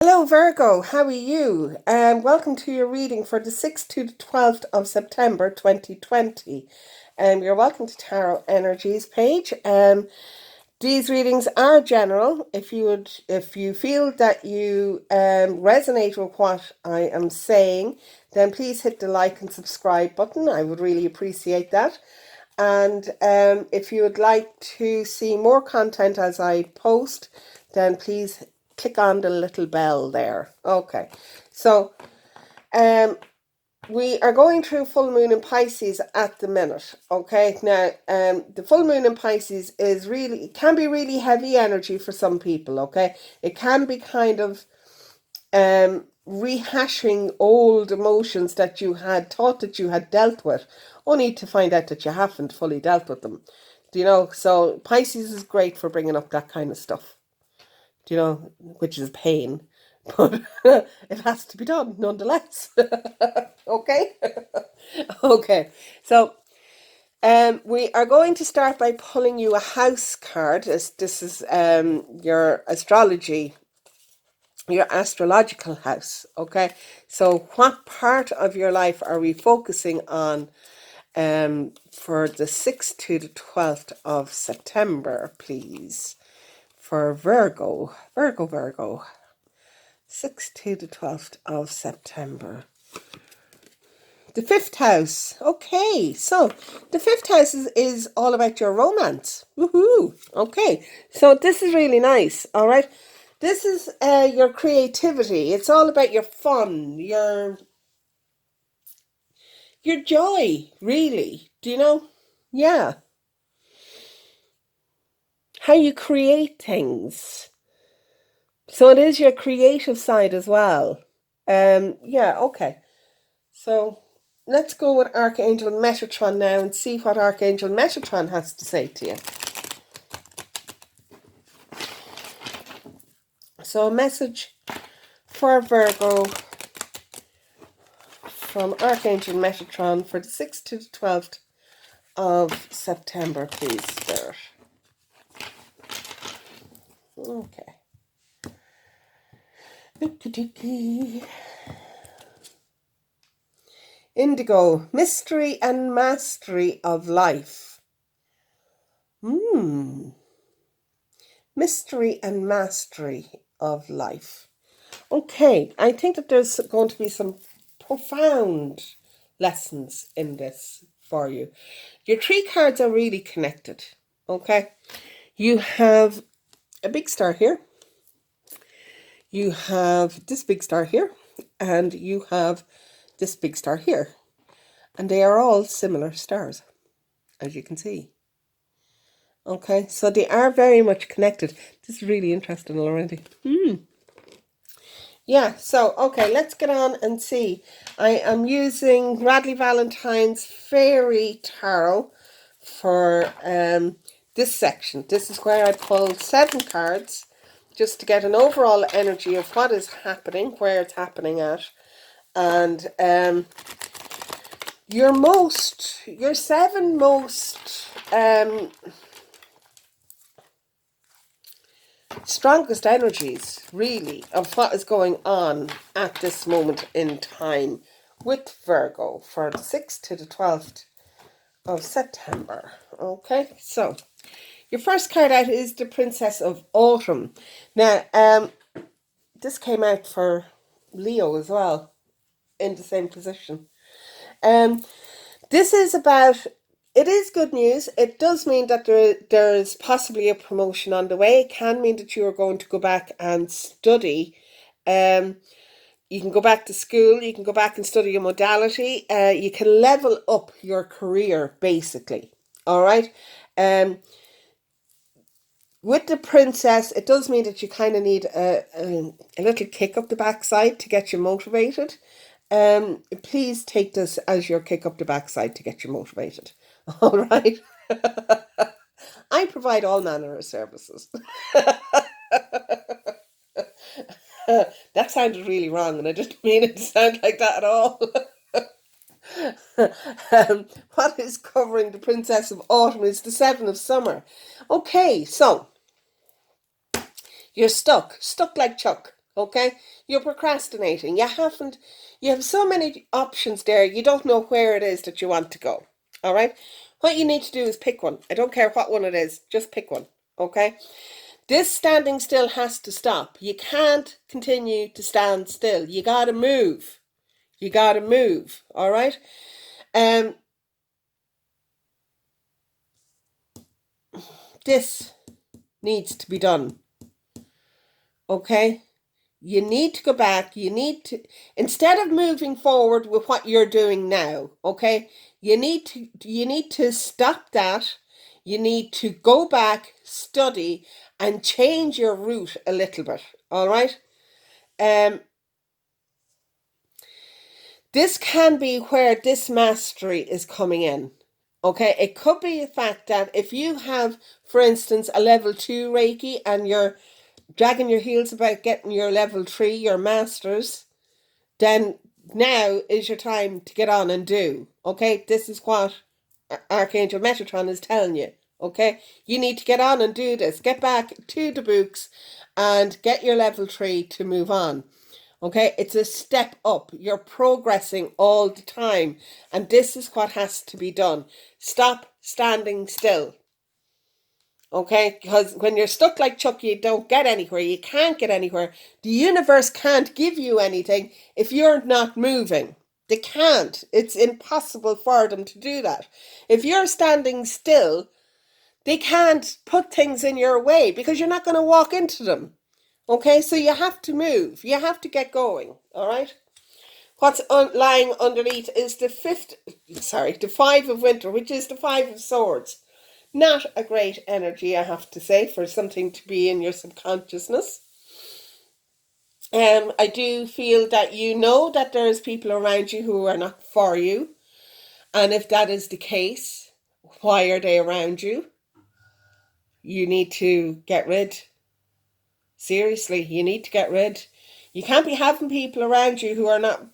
Hello Virgo, how are you? Welcome to your reading for the 6th to the 12th of September 2020. You're welcome to Tarot Energies page. These readings are general. If you feel that you resonate with what I am saying, then please hit the like and subscribe button. I would really appreciate that. And if you would like to see more content as I post, then please click on the little bell there. Okay, so we are going through full moon in Pisces at the minute. Okay, now the full moon in Pisces it can be really heavy energy for some people. Okay, it can be kind of rehashing old emotions that you had thought that you had dealt with, only to find out that you haven't fully dealt with them. So Pisces is great for bringing up that kind of stuff. Which is pain, but it has to be done nonetheless. Okay. Okay, so we are going to start by pulling you a house card. This is your astrological house. Okay, so what part of your life are we focusing on for the 6th to the 12th of September, please? For Virgo, 6th to the 12th of September. The 5th house. Okay, so the 5th house is all about your romance. Woohoo! Okay, so this is really nice, all right? This is your creativity. It's all about your fun, your joy, really. Yeah. How you create things. So it is your creative side as well. Yeah, okay. So let's go with Archangel Metatron now and see what Archangel Metatron has to say to you. So a message for Virgo from Archangel Metatron for the 6th to the 12th of September, please, Spirit. Okay. Indigo, mystery and mastery of life. Mystery and mastery of life. Okay, I think that there's going to be some profound lessons in this for you. Your three cards are really connected. Okay, you have a big star here. You have this big star here, and you have this big star here. And they are all similar stars, as you can see. Okay, so they are very much connected. This is really interesting already. Yeah, so, okay, let's get on and see. I am using Radley Valentine's Fairy Tarot for this section. This is where I pulled 7 cards just to get an overall energy of what is happening, where it's happening at. And your 7 most strongest energies, really, of what is going on at this moment in time with Virgo for the 6th to the 12th of September. Okay, so your first card out is the Princess of Autumn. Now, this came out for Leo as well, in the same position. This is about, it is good news. It does mean that there's possibly a promotion on the way. It can mean that you are going to go back and study. You can go back to school. You can go back and study a modality. You can level up your career, basically. All right. With the princess, it does mean that you kind of need a little kick up the backside to get you motivated. Please take this as your kick up the backside to get you motivated. All right. I provide all manner of services. That sounded really wrong, and I didn't mean it to sound like that at all. What is covering the Princess of Autumn is the 7 of Summer. Okay, so you're stuck like Chuck. Okay? You're procrastinating. You have so many options there, you don't know where it is that you want to go. All right? What you need to do is pick one. I don't care what one it is, just pick one. Okay? This standing still has to stop. You can't continue to stand still. You gotta move. You gotta move. All right? This needs to be done. Okay? You need to go back. You need to, instead of moving forward with what you're doing now, okay? You need to stop that. You need to go back, study, and change your route a little bit. All right? This can be where this mastery is coming in. Okay, it could be the fact that if you have, for instance, a level 2 Reiki and you're dragging your heels about getting your level 3, your masters, then now is your time to get on and do. Okay, this is what Archangel Metatron is telling you. Okay, you need to get on and do this. Get back to the books and get your level 3 to move on. Okay, it's a step up. You're progressing all the time. And this is what has to be done. Stop standing still. Okay, because when you're stuck like Chuck, you don't get anywhere. You can't get anywhere. The universe can't give you anything if you're not moving. They can't. It's impossible for them to do that. If you're standing still, they can't put things in your way because you're not going to walk into them. Okay, so you have to move. You have to get going. All right. What's lying underneath is the 5 of winter, which is the 5 of swords. Not a great energy, I have to say, for something to be in your subconsciousness. I do feel that you know that there's people around you who are not for you. And if that is the case, why are they around you? You need to get rid. Seriously, you need to get rid. You can't be having people around you who are not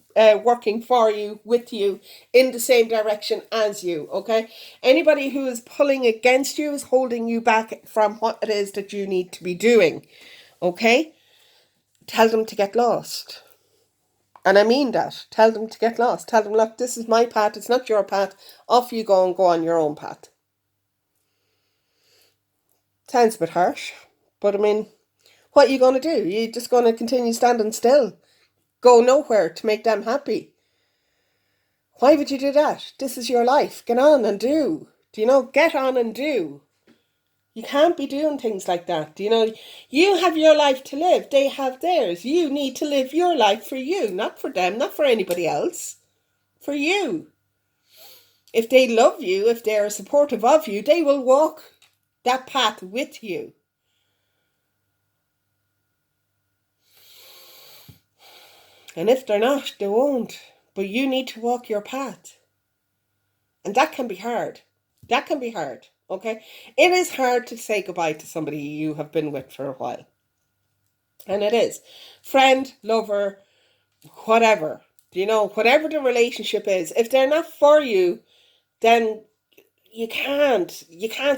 working for you, with you, in the same direction as you, okay? Anybody who is pulling against you is holding you back from what it is that you need to be doing, okay? Tell them to get lost. And I mean that. Tell them to get lost. Tell them, look, this is my path, it's not your path. Off you go and go on your own path. Sounds a bit harsh, but I mean, what are you going to do? You're just going to continue standing still. Go nowhere to make them happy. Why would you do that? This is your life. Get on and do. Do you know? Get on and do. You can't be doing things like that. Do you know? You have your life to live. They have theirs. You need to live your life for you, not for them, not for anybody else. For you. If they love you, if they're supportive of you, they will walk that path with you. And if they're not, they won't. But you need to walk your path. And that can be hard. That can be hard, okay? It is hard to say goodbye to somebody you have been with for a while. And it is. Friend, lover, whatever. You know, whatever the relationship is, if they're not for you, then you can't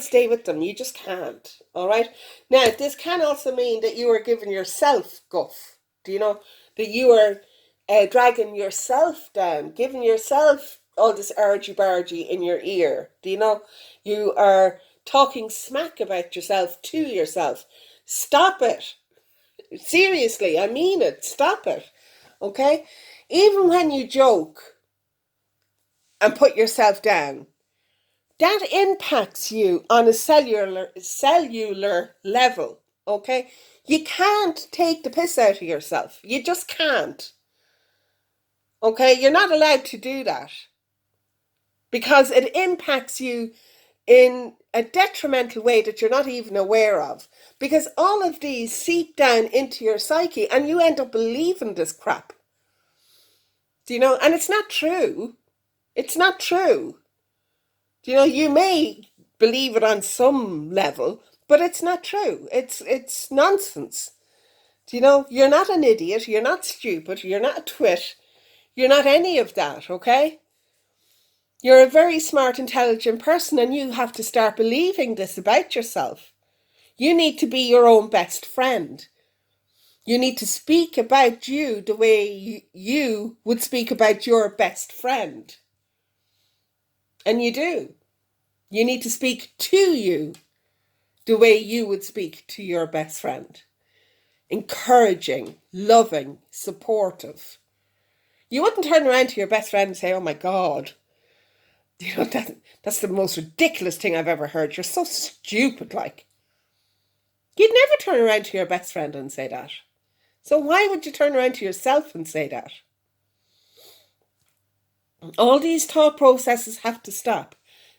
stay with them. You just can't, all right? Now, this can also mean that you are giving yourself guff. Do you know? That you are dragging yourself down, giving yourself all this argy-bargy in your ear. Do you know? You are talking smack about yourself to yourself. Stop it. Seriously, I mean it. Stop it. Okay? Even when you joke and put yourself down, that impacts you on a cellular level. Okay? You can't take the piss out of yourself. You just can't. Okay? You're not allowed to do that. Because it impacts you in a detrimental way that you're not even aware of. Because all of these seep down into your psyche and you end up believing this crap. Do you know? And it's not true. It's not true. Do you know? You may believe it on some level, but it's not true. It's nonsense. Do you know? You're not an idiot. You're not stupid. You're not a twit. You're not any of that, okay? You're a very smart, intelligent person and you have to start believing this about yourself. You need to be your own best friend. You need to speak about you the way you would speak about your best friend. And you do. You need to speak to you the way you would speak to your best friend. Encouraging, loving, supportive. You wouldn't turn around to your best friend and say, oh my God, that's the most ridiculous thing I've ever heard. You're so stupid, like. You'd never turn around to your best friend and say that. So why would you turn around to yourself and say that? All these thought processes have to stop.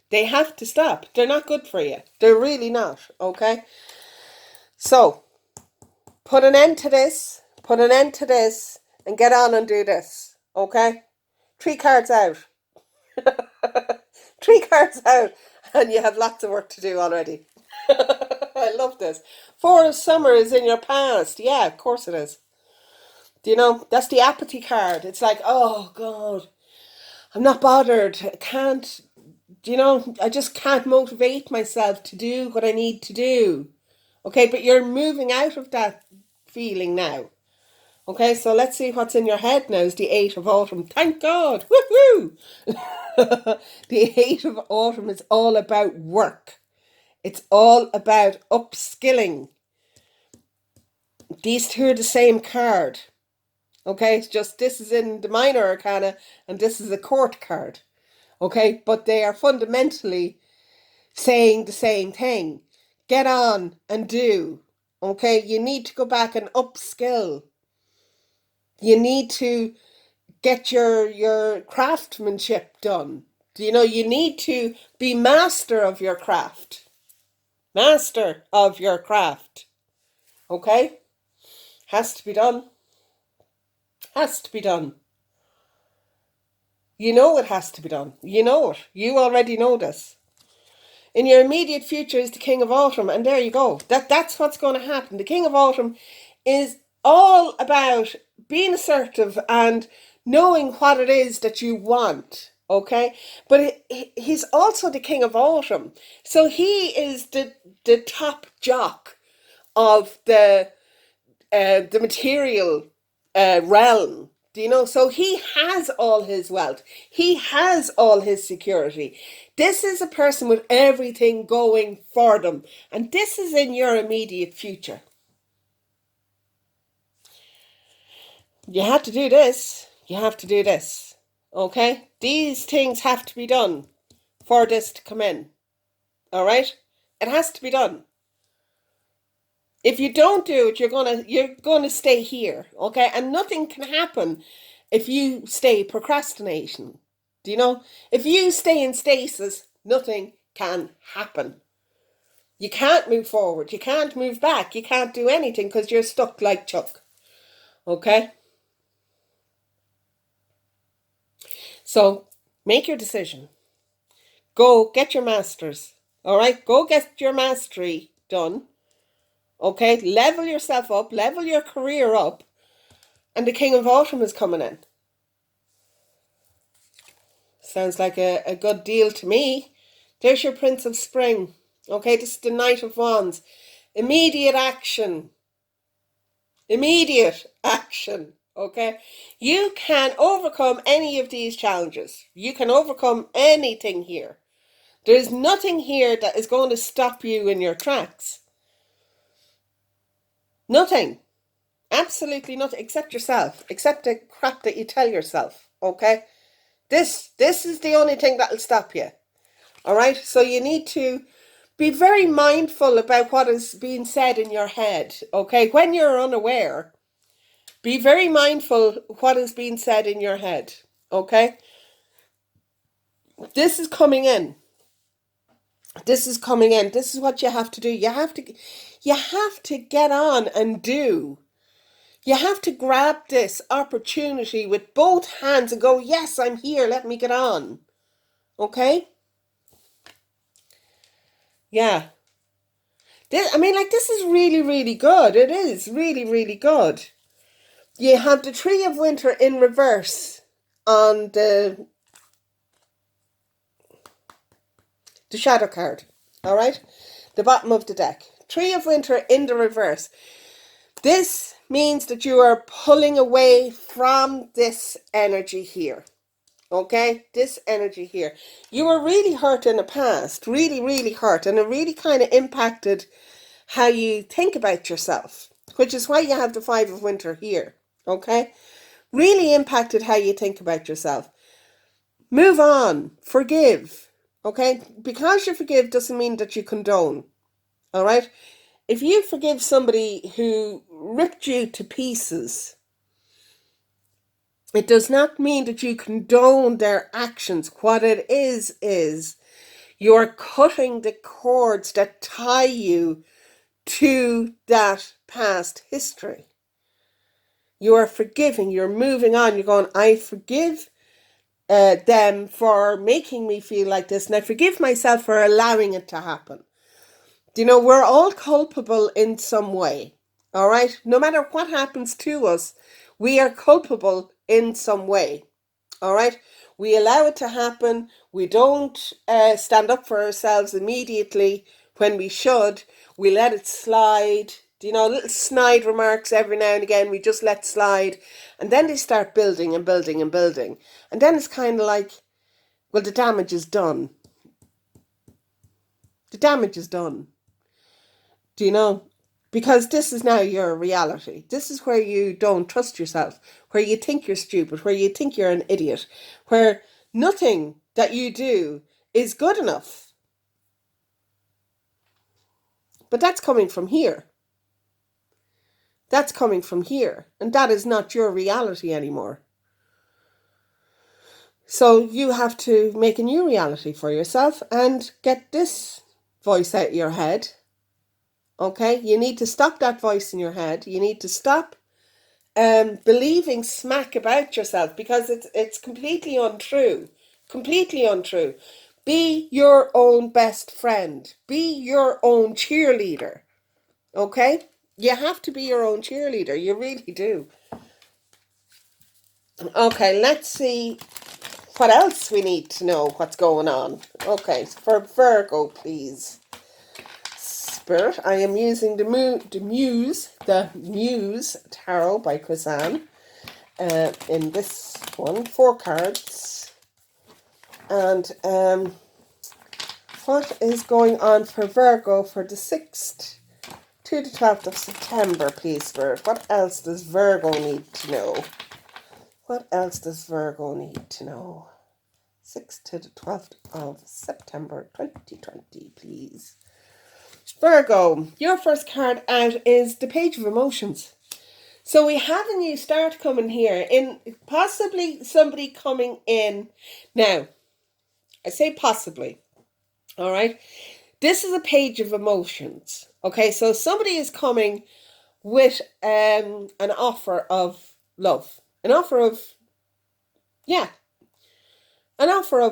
They have to stop. They're not good for you. They're really not, okay? So, put an end to this. Put an end to this and get on and do this, okay? 3 cards out. 3 cards out and you have lots of work to do already. I love this. 4 of summer is in your past. Yeah, of course it is. Do you know, that's the apathy card. It's like, oh God, I'm not bothered. I can't, I just can't motivate myself to do what I need to do. Okay, but you're moving out of that feeling now. Okay, so let's see what's in your head now is the 8 of autumn. Thank God. Woohoo! The 8 of autumn is all about work. It's all about upskilling. These two are the same card. Okay, it's just this is in the minor arcana and this is a court card. Okay, but they are fundamentally saying the same thing. Get on and do. Okay, you need to go back and upskill. You need to get your craftsmanship done. You need to be master of your craft. Master of your craft. Okay? Has to be done. Has to be done. You know it has to be done. You know it. You already know this. In your immediate future is the King of Autumn, and there you go. That's what's going to happen. The King of Autumn is all about being assertive and knowing what it is that you want, okay? But he's also the King of Autumn. So he is the top jock of the material realm. So he has all his wealth. He has all his security. This is a person with everything going for them. And this is in your immediate future. You have to do this. You have to do this. Okay? These things have to be done for this to come in. All right? It has to be done. If you don't do it, you're gonna stay here, okay? And nothing can happen if you stay procrastinating. Do you know? If you stay in stasis, nothing can happen. You can't move forward. You can't move back. You can't do anything because you're stuck like Chuck. Okay? So make your decision. Go get your masters. All right? Go get your mastery done. Okay? Level yourself up. Level your career up. And the King of Autumn is coming in. Sounds like a good deal to me. There's your Prince of Spring. Okay, this is the Knight of Wands. Immediate action. Immediate action. Okay, you can overcome any of these challenges. You can overcome anything here. There's nothing here that is going to stop you in your tracks. Nothing. Absolutely nothing, except yourself. Except the crap that you tell yourself. Okay? This is the only thing that'll stop you. All right? So you need to be very mindful about what is being said in your head. Okay? When you're unaware, be very mindful what is being said in your head. Okay? This is coming in. This is coming in. This is what you have to do. You have to get on and do. You have to grab this opportunity with both hands and go, yes, I'm here. Let me get on. Okay? Yeah. This is really, really good. It is really, really good. You have the Tree of Winter in reverse on the shadow card. All right? The bottom of the deck. Tree of Winter in the reverse. This means that you are pulling away from this energy here. Okay, this energy here. You were really hurt in the past, really, really hurt, and it really kind of impacted how you think about yourself, which is why you have the Five of Winter here. Okay, really impacted how you think about yourself. Move on, forgive. Okay, because you forgive doesn't mean that you condone. All right, if you forgive somebody who ripped you to pieces, it does not mean that you condone their actions. What it is you're cutting the cords that tie you to that past history. You are forgiving, you're moving on, you're going, I forgive them for making me feel like this, and I forgive myself for allowing it to happen. You know, we're all culpable in some way, all right? No matter what happens to us, we are culpable in some way, all right? We allow it to happen. We don't stand up for ourselves immediately when we should. We let it slide. You know, little snide remarks every now and again, we just let slide. And then they start building and building and building. And then it's kind of like, well, the damage is done. The damage is done. Do you know? Because this is now your reality. This is where you don't trust yourself, where you think you're stupid, where you think you're an idiot, where nothing that you do is good enough. But that's coming from here. That's coming from here. And that is not your reality anymore. So you have to make a new reality for yourself and get this voice out of your head. Okay? You need to stop that voice in your head. You need to stop believing smack about yourself, because it's completely untrue. Completely untrue. Be your own best friend. Be your own cheerleader. Okay? You have to be your own cheerleader. You really do. Okay, let's see what else we need to know what's going on. Okay, for Virgo, please. Spirit, I am using the Muse Tarot by Kazan. In this one, 4 cards. And what is going on for Virgo for the 6th to the 12th of September, please, Spirit? What else does Virgo need to know? What else does Virgo need to know? 6th to the 12th of September 2020, please. Virgo, your first card out is the Page of Emotions. So we have a new start coming here, in possibly somebody coming in. Now, I say possibly, all right? This is a Page of Emotions, okay? So somebody is coming with an offer of love. An offer of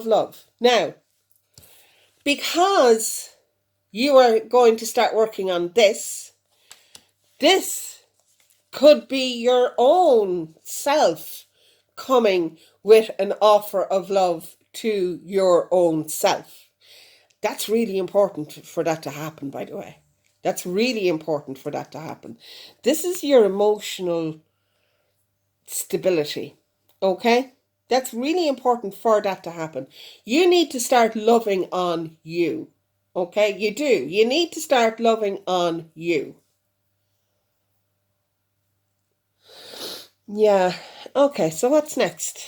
love. Now, because you are going to start working on this could be your own self coming with an offer of love to your own self. That's really important for that to happen, by the way. That's really important for that to happen. This is your emotional stability, okay? That's really important for that to happen. You need to start loving on you, okay? You do. You need to start loving on you. Yeah. Okay, so what's next?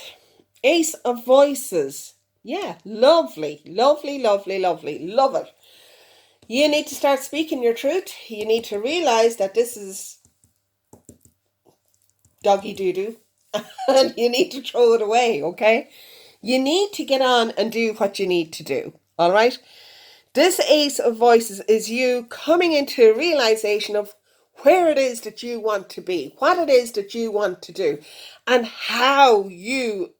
Ace of Voices. Yeah, lovely, lovely, lovely, lovely. Love it. You need to start speaking your truth. You need to realize that this is doggy doo-doo. And you need to throw it away, okay? You need to get on and do what you need to do, all right? This Ace of Voices is you coming into a realization of where it is that you want to be, what it is that you want to do, and how you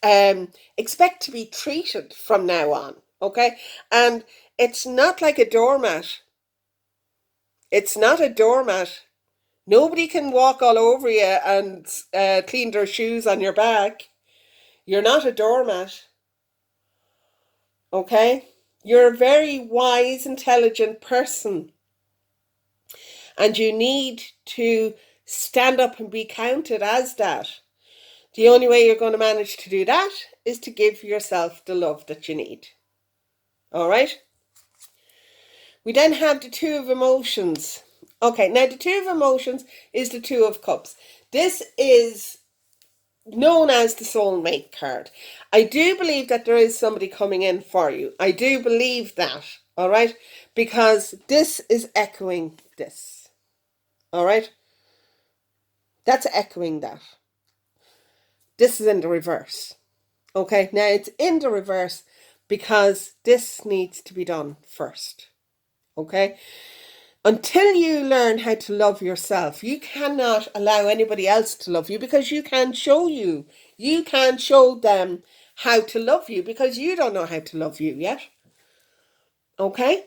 expect to be treated from now on, okay? And it's not like a doormat. It's not a doormat. Nobody can walk all over you and clean their shoes on your back. You're not a doormat, okay? You're a very wise, intelligent person. And you need to stand up and be counted as that. The only way you're going to manage to do that is to give yourself the love that you need. All right? We then have the Two of Emotions. Okay, now the Two of Emotions is the Two of Cups. This is known as the soulmate card. I do believe that there is somebody coming in for you. I do believe that, all right? Because this is echoing this, all right? That's echoing that. This is in the reverse, okay? Now, it's in the reverse because this needs to be done first, okay? Until you learn how to love yourself, you cannot allow anybody else to love you because you can't show you. You can't show them how to love you because you don't know how to love you yet. Okay?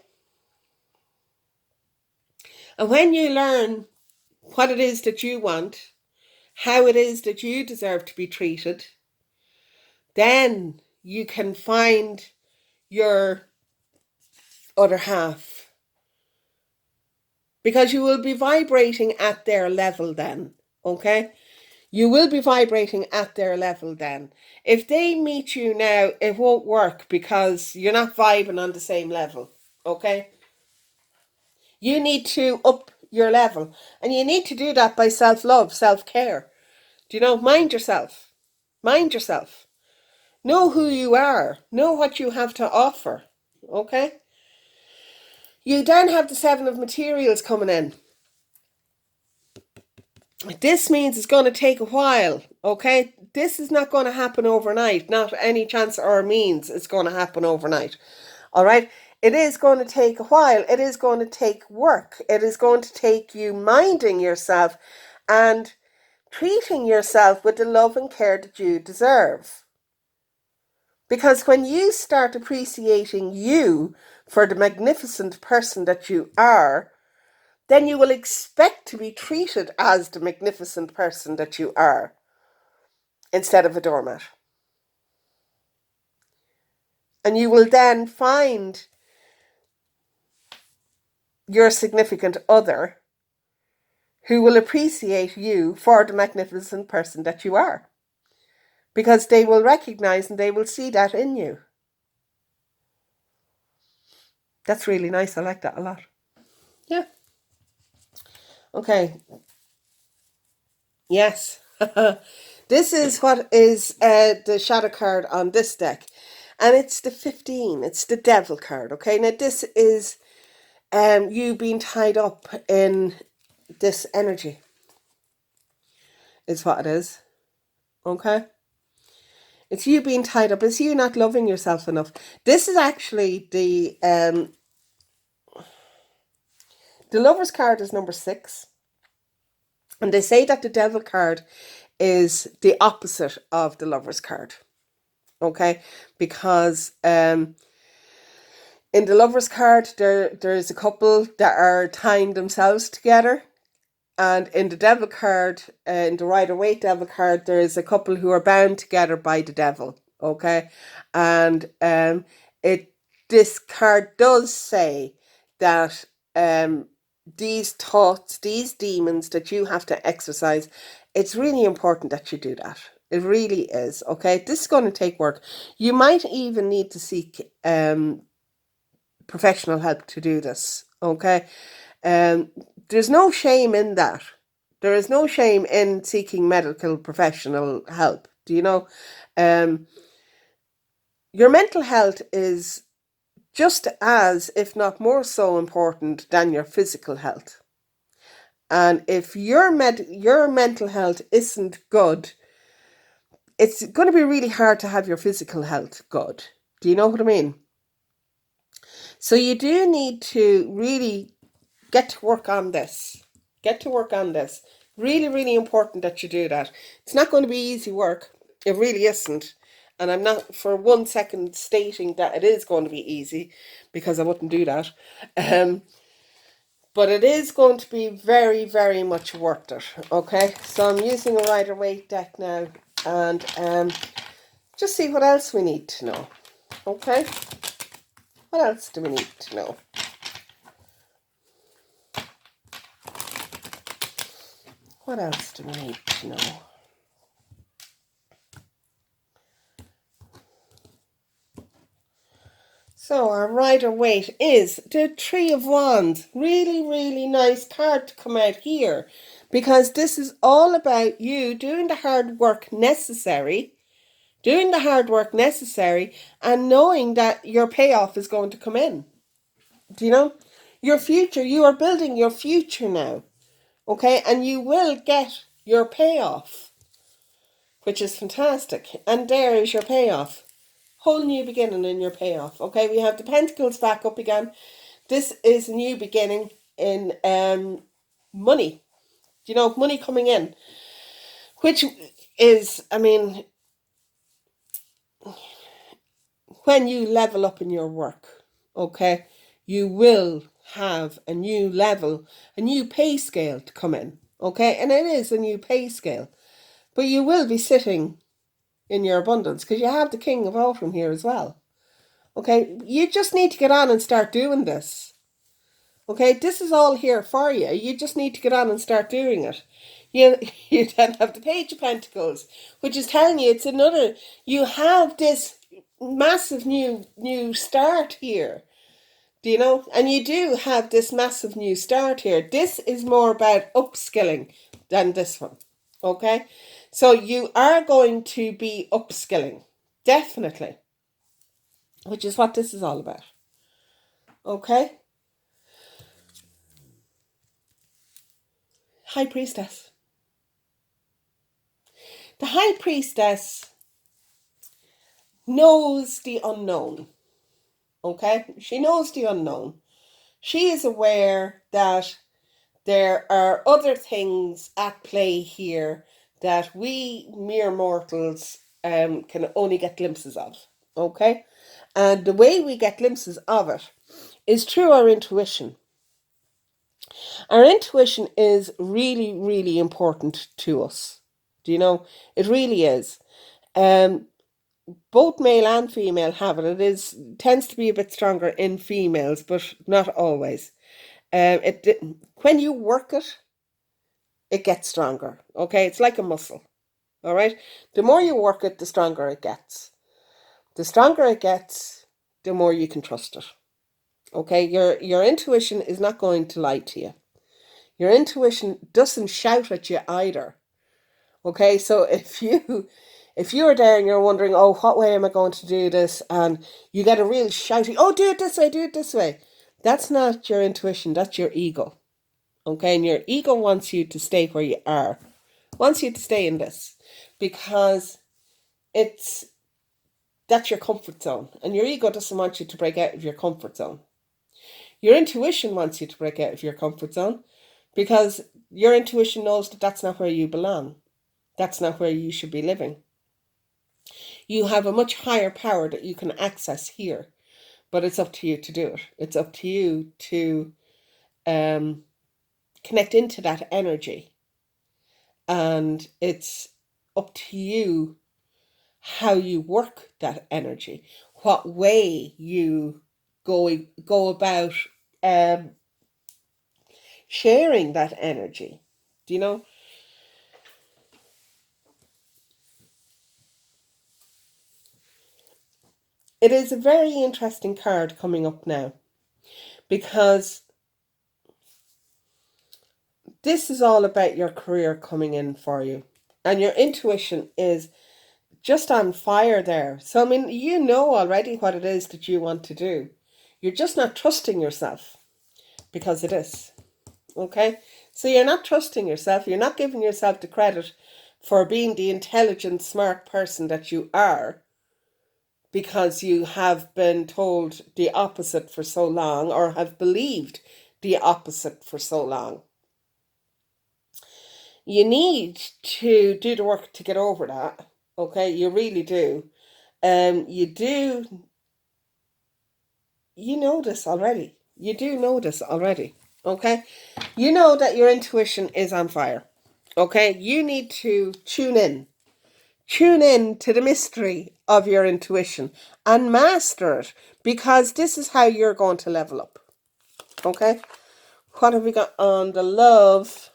And when you learn what it is that you want, how it is that you deserve to be treated, then you can find your other half. Because you will be vibrating at their level then. Okay? You will be vibrating at their level then. If they meet you now, it won't work because you're not vibing on the same level. Okay? You need to up your level. And you need to do that by self-love, self-care. Do you know? Mind yourself. Mind yourself. Know who you are. Know what you have to offer. Okay? You then have the Seven of Materials coming in. This means it's going to take a while, okay? This is not going to happen overnight. Not any chance or means it's going to happen overnight, all right? It is going to take a while. It is going to take work. It is going to take you minding yourself and treating yourself with the love and care that you deserve. Because when you start appreciating you for the magnificent person that you are, then you will expect to be treated as the magnificent person that you are instead of a doormat. And you will then find your significant other who will appreciate you for the magnificent person that you are. Because they will recognize and they will see that in you. That's really nice. I like that a lot. Yeah. Okay. Yes. This is what is the shadow card on this deck. And it's the 15. It's the devil card. Okay. Now this is you being tied up in this energy. Is what it is. Okay. It's you being tied up. It's you not loving yourself enough. This is actually the Lover's card is number 6. And they say that the devil card is the opposite of the Lover's card. Okay? Because in the Lover's card, there's a couple that are tying themselves together. And in the devil card, in the Rider-Waite devil card, there's a couple who are bound together by the devil. Okay? And this card does say that these thoughts, these demons that you have to exercise, it's really important that you do that. It really is, okay? This is going to take work. You might even need to seek professional help to do this, okay? There's no shame in that. There is no shame in seeking medical professional help. Do you know? Your mental health is just as, if not more so important than your physical health. And if your mental health isn't good, it's going to be really hard to have your physical health good. Do you know what I mean? So you do need to really get to work on this. Get to work on this. Really, really important that you do that. It's not going to be easy work. It really isn't. And I'm not for 1 second stating that it is going to be easy, because I wouldn't do that. But it is going to be very, very much worth it. Okay, so I'm using a Rider-Waite deck now, and just see what else we need to know. Okay, what else do we need to know? What else do we need to know? So our Rider-Waite is the Three of Wands. Really, really nice card to come out here, because this is all about you doing the hard work necessary, and knowing that your payoff is going to come in. Do you know? Your future, you are building your future now. Okay, and you will get your payoff, which is fantastic. And there is your payoff. Whole new beginning in your payoff. Okay, we have the Pentacles back up again. This is a new beginning in money. You know, money coming in. Which is, I mean, when you level up in your work, okay, you will have a new level, a new pay scale to come in. Okay, and it is a new pay scale. But you will be sitting in your abundance, because you have the King of Autumn here as well. Okay, you just need to get on and start doing this. Okay, this is all here for you. You just need to get on and start doing it. You then have the Page of Pentacles, which is telling you it's another, you have this massive new start here. Do you know? And you do have this massive new start here. This is more about upskilling than this one. Okay? So you are going to be upskilling. Definitely. Which is what this is all about. Okay? High Priestess. The High Priestess knows the unknown. Okay? She knows the unknown. She is aware that there are other things at play here that we mere mortals can only get glimpses of. Okay? And the way we get glimpses of it is through our intuition. Our intuition is really, really important to us. Do you know? It really is. Both male and female have it. Tends to be a bit stronger in females, but not always. When you work it, it gets stronger. Okay, it's like a muscle. All right, the more you work it, the stronger it gets. The stronger it gets, the more you can trust it. Okay, your intuition is not going to lie to you. Your intuition doesn't shout at you either. Okay, so if you're there and you're wondering, oh, what way am I going to do this? And you get a real shouty, oh, do it this way. That's not your intuition, that's your ego. Okay, and your ego wants you to stay where you are. Wants you to stay in this. Because that's your comfort zone. And your ego doesn't want you to break out of your comfort zone. Your intuition wants you to break out of your comfort zone, because your intuition knows that that's not where you belong. That's not where you should be living. You have a much higher power that you can access here, but it's up to you to do it. It's up to you to connect into that energy, and it's up to you how you work that energy, what way you go about sharing that energy. Do you know? It is a very interesting card coming up now, because this is all about your career coming in for you. And your intuition is just on fire there. So, I mean, you know already what it is that you want to do. You're just not trusting yourself because it is. Okay? So you're not trusting yourself. You're not giving yourself the credit for being the intelligent, smart person that you are, because you have been told the opposite for so long, or have believed the opposite for so long. You need to do the work to get over that. Okay, you really do. You know this already. You do know this already. Okay, you know that your intuition is on fire. Okay, you need to tune in. Tune in to the mystery of your intuition and master it, because this is how you're going to level up. Okay, what have we got on the love?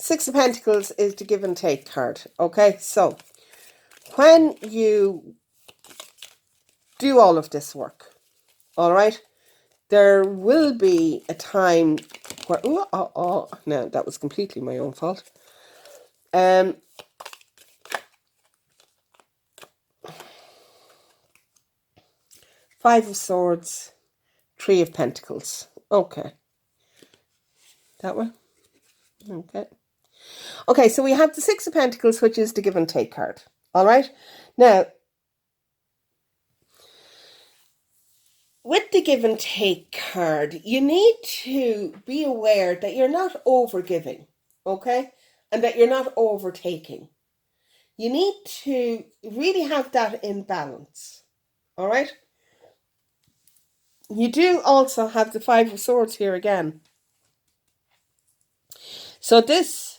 Six of Pentacles is the give and take card. Okay, so when you do all of this work, all right, there will be a time where, no, that was completely my own fault. Five of Swords, Three of Pentacles. Okay. That one? Okay. Okay, so we have the Six of Pentacles, which is the give and take card. All right. Now, with the give and take card, you need to be aware that you're not over giving, okay? And that you're not overtaking. You need to really have that in balance, all right? You do also have the Five of Swords here again. So this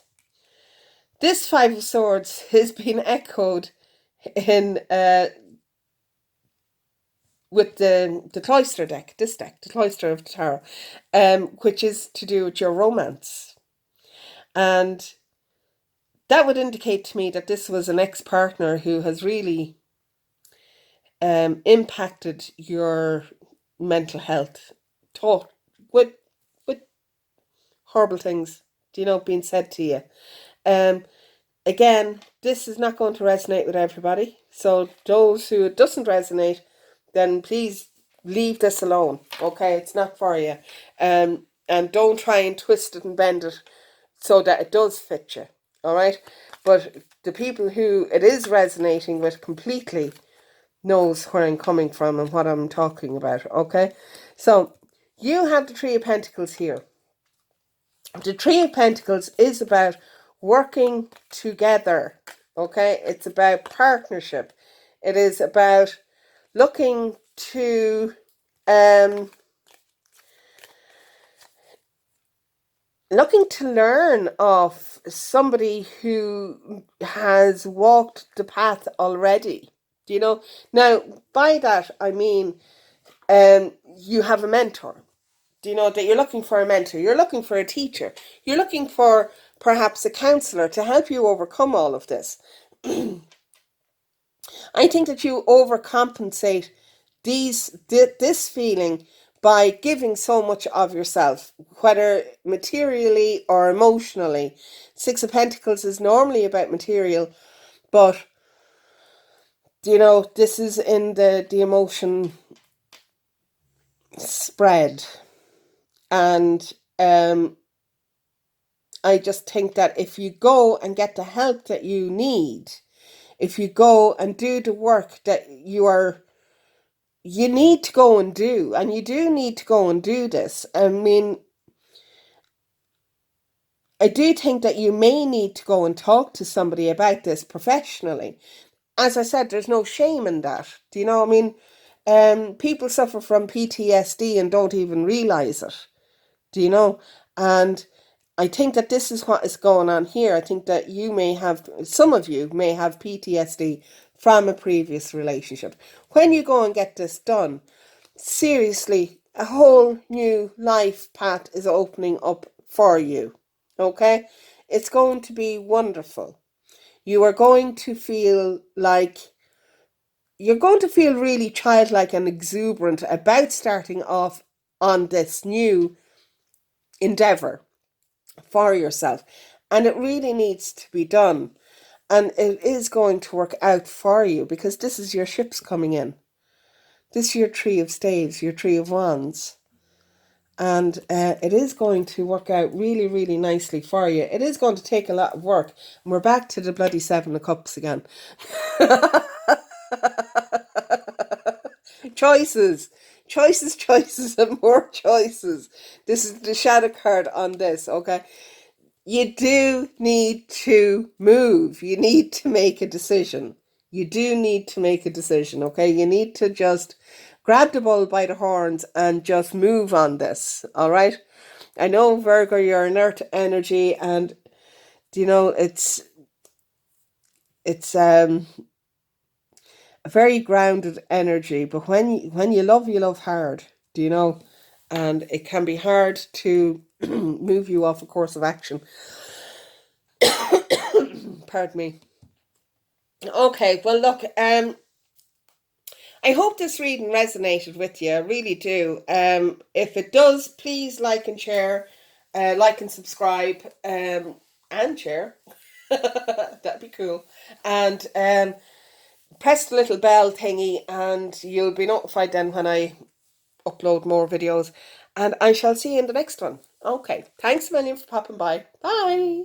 Five of Swords has been echoed in with the Cloister deck, this deck, the Cloister of the Tarot, which is to do with your romance. And that would indicate to me that this was an ex-partner who has really impacted your mental health, taught with horrible things, being said to you. Again, this is not going to resonate with everybody. So those who it doesn't resonate, then please leave this alone. Okay, it's not for you. And don't try and twist it and bend it so that it does fit you. All right, but the people who it is resonating with completely knows where I'm coming from and what I'm talking about. Okay, so you have the Three of Pentacles here. The Three of Pentacles is about working together. Okay, it's about partnership. It is about looking to learn of somebody who has walked the path already. Now by that I mean you have a mentor. That you're looking for a mentor, you're looking for a teacher, you're looking for perhaps a counselor to help you overcome all of this. I think that you overcompensate this feeling by giving so much of yourself, whether materially or emotionally. Six of Pentacles is normally about material, but this is in the emotion spread. And I just think that if you go and get the help that you need, if you go and do the work that you need to go and do, and you do need to go and do this. I mean, I do think that you may need to go and talk to somebody about this professionally. As I said, there's no shame in that. Do you know what I mean? People suffer from PTSD and don't even realize it. Do you know? And I think that this is what is going on here. I think that some of you may have PTSD from a previous relationship. When you go and get this done, seriously, a whole new life path is opening up for you. Okay? It's going to be wonderful. You are going to feel really childlike and exuberant about starting off on this new endeavor for yourself. And it really needs to be done. And it is going to work out for you, because this is your ships coming in. This is your Three of Staves, your Three of Wands. And it is going to work out really, really nicely for you. It is going to take a lot of work. And we're back to the bloody Seven of Cups again. Choices, and more choices. This is the shadow card on this, okay? You do need to move. You need to make a decision. You do need to make a decision, okay? You need to just grab the bull by the horns and just move on this, all right? I know, Virgo, you're an earth energy, and it's a very grounded energy. But when you love hard, and it can be hard to move you off a course of action. pardon me. Okay, well, look, I hope this reading resonated with you. I really do. If it does, please like and share, like and subscribe, and share. That'd be cool. And press the little bell thingy, and you'll be notified then when I upload more videos. And I shall see you in the next one. Okay, thanks a million for popping by. Bye.